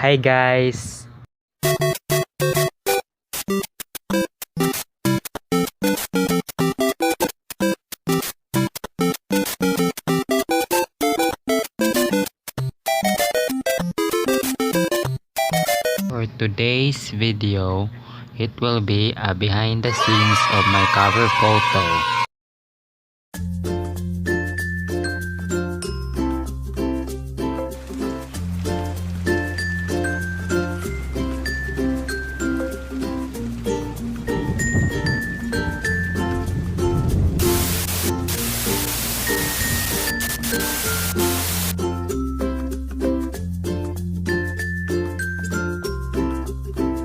Hi guys! For today's video, it will be a behind the scenes of my cover photo.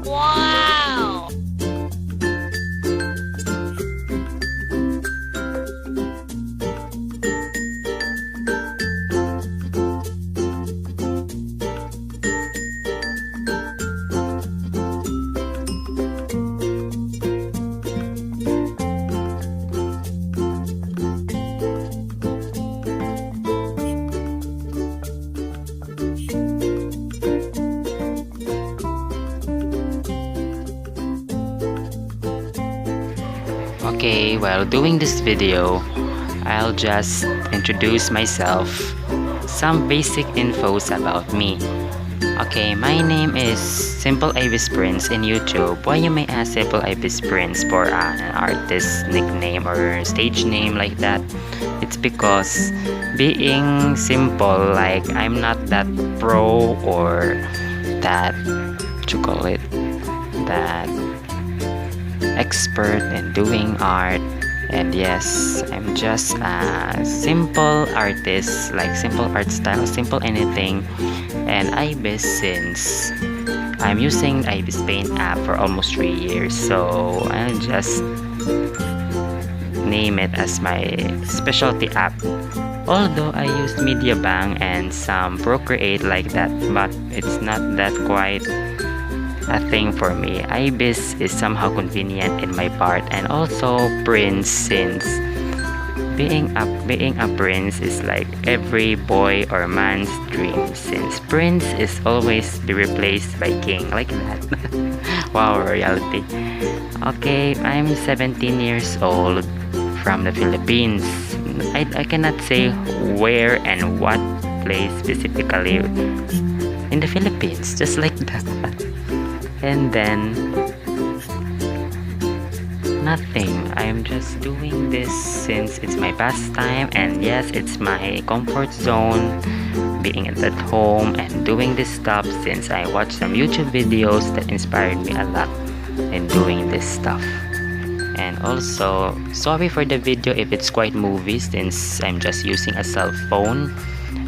Wow! Okay, while doing this video, I'll just introduce myself, some basic infos about me. Okay, my name is Simple Ibis Prince in YouTube. Why you may ask Simple Ibis Prince for an artist nickname or stage name like that? It's because being simple, like I'm not that pro or that, what you call it, that expert in doing art. And yes, I'm just a simple artist, like simple art style, simple anything. And Ibis, since I'm using Ibis Paint app for almost 3 years, so I'll just name it as my specialty app. Although I use MediaBank and some Procreate like that, but it's not that quite a thing for me. Ibis is somehow convenient in my part, and also Prince, since being a prince is like every boy or man's dream, since prince is always be replaced by king, like that. Wow, royalty. Okay, I'm 17 years old from the Philippines. I cannot say where and what place specifically in the Philippines, just like that. And then nothing, I'm just doing this since it's my pastime, and yes, it's my comfort zone, being at home and doing this stuff, since I watched some YouTube videos that inspired me a lot in doing this stuff. And also, sorry for the video if it's quite movie, since I'm just using a cell phone.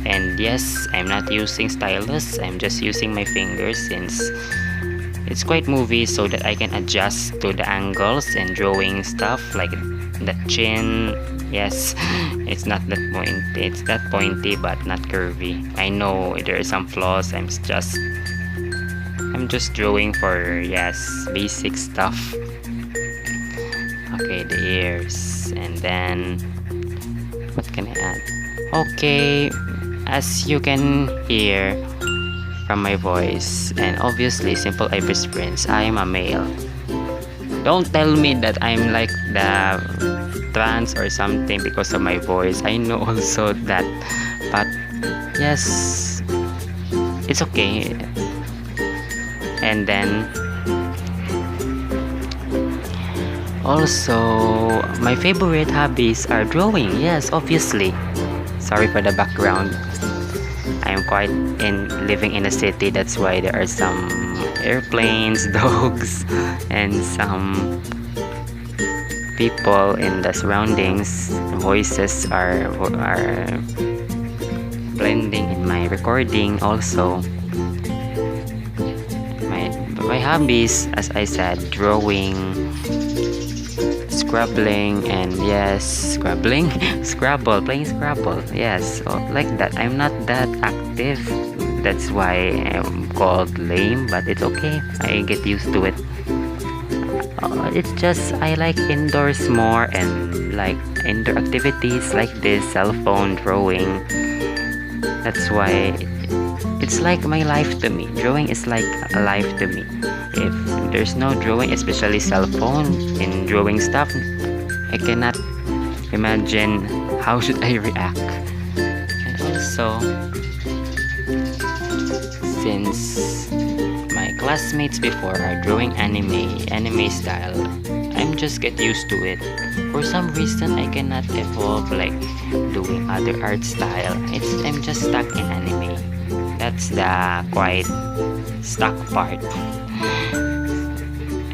And yes, I'm not using stylus, I'm just using my fingers, since it's quite movie, so that I can adjust to the angles and drawing stuff like the chin. Yes, it's not that pointy, it's that pointy but not curvy. I know there are some flaws. I'm just drawing for, yes, basic stuff. Okay, the ears, and then what can I add? Okay, as you can hear from my voice, and obviously Simple Ibis Prince, I am a male. Don't tell me that I'm like the trans or something because of my voice. I know also that, but yes, it's okay. And then also, my favorite hobbies are drawing. Yes, obviously. Sorry for the background. I'm quite living in a city, that's why there are some airplanes, dogs, and some people in the surroundings. Voices are blending in my recording. Also, my hobbies, as I said, drawing, scrabbling, and yes, scrabbling, Scrabble, playing Scrabble. Yes, so like that. I'm not that active, that's why I'm called lame, but it's okay, I get used to it. It's just I like indoors more, and like indoor activities like this, cell phone drawing. That's why it's like my life to me. Drawing is like a life to me. If there's no drawing, especially cell phone in drawing stuff, I cannot imagine how should I react. And also, since my classmates before are drawing anime style, I'm just get used to it. For some reason, I cannot evolve like doing other art style. I'm just stuck in anime. That's the quite stuck part.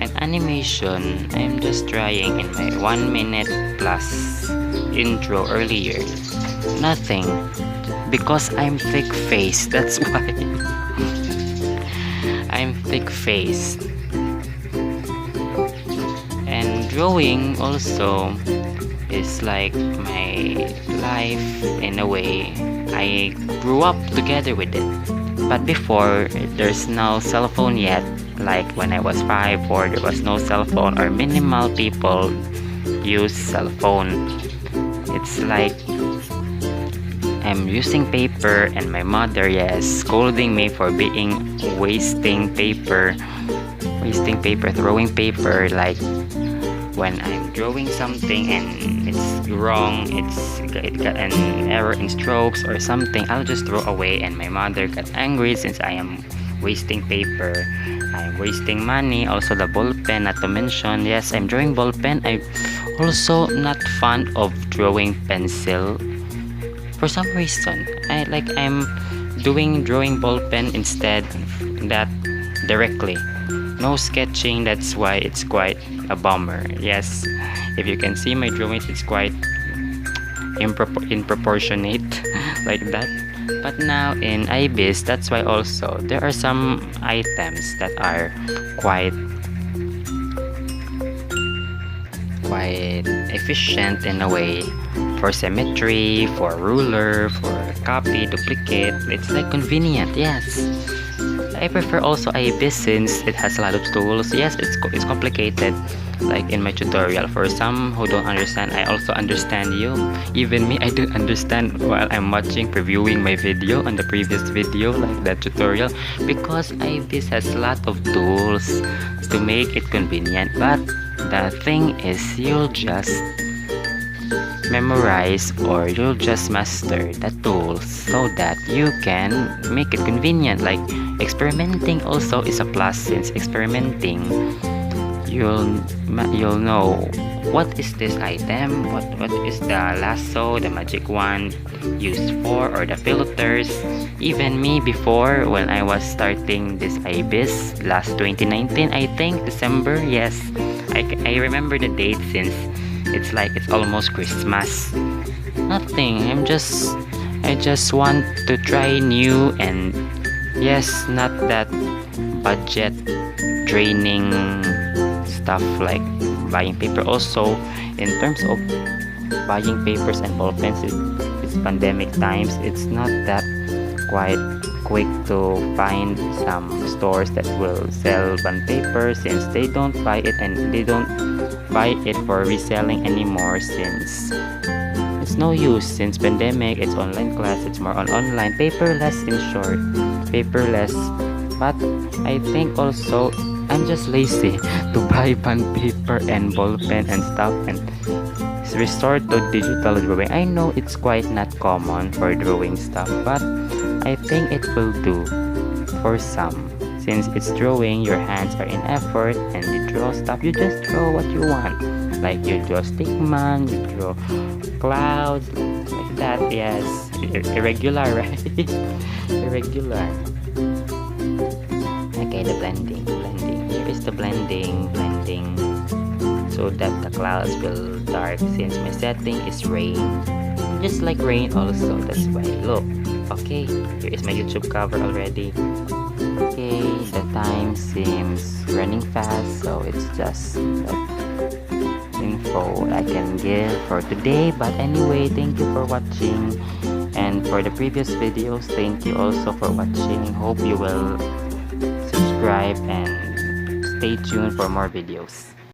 And animation, I'm just trying in my 1 minute plus intro earlier. Nothing. Because I'm thick-faced. That's why. I'm thick-faced. And drawing also is like my life in a way. I grew up together with it. But before, there's no cell phone yet. Like when I was 5 or there was no cell phone or minimal people use cell phone. It's like I'm using paper and my mother, yes, scolding me for being wasting paper, throwing paper. Like when I'm drawing something and it's wrong, it got an error in strokes or something, I'll just throw away, and my mother got angry since I am wasting paper. I'm wasting money. Also the ball pen, not to mention, yes, I'm drawing ball pen. I'm also not fond of drawing pencil. For some reason, I'm drawing ball pen instead that directly. No sketching, that's why it's quite a bummer. Yes, if you can see my drawings, it's quite improportionate like that. But now in IBIS, that's why also there are some items that are quite efficient in a way. For symmetry, for ruler, for copy, duplicate, it's like convenient. Yes, I prefer also IBIS since it has a lot of tools. Yes, it's complicated, like in my tutorial. For some who don't understand, I also understand you. Even me, I don't understand while I'm watching, previewing my video on the previous video, like that tutorial, because IBIS has a lot of tools to make it convenient. But the thing is, you'll just memorize or you'll just master the tools so that you can make it convenient. Like experimenting also is a plus, since experimenting you'll know what is this item, what is the lasso, the magic wand used for, or the filters. Even me before, when I was starting this IBIS last 2019, I think December, yes, I remember the date since it's almost Christmas. Nothing, I just want to try new, and yes, not that budget draining stuff like buying paper. Also, in terms of buying papers and ball pens, it's pandemic times, it's not that quite quick to find some stores that will sell bond paper, since they don't buy it, and they don't buy it for reselling anymore, since it's no use. Since pandemic, it's online class, it's more on online, paperless, in short, paperless. But I think also I'm just lazy to buy bond paper and ball pen and stuff and resort to digital drawing. I know it's quite not common for drawing stuff, but I think it will do for some. Since it's drawing, your hands are in effort and you draw stuff, you just draw what you want. Like you draw stickman, you draw clouds, like that. Yes, irregular, right? Irregular. Okay, the blending. Here is the blending, so that the clouds will dark, since my setting is rain, just like rain also. That's why, look. Okay, here is my YouTube cover already. Okay, the time seems running fast, so it's just info I can give for today. But anyway, thank you for watching, and for the previous videos, thank you also for watching. Hope you will subscribe and stay tuned for more videos.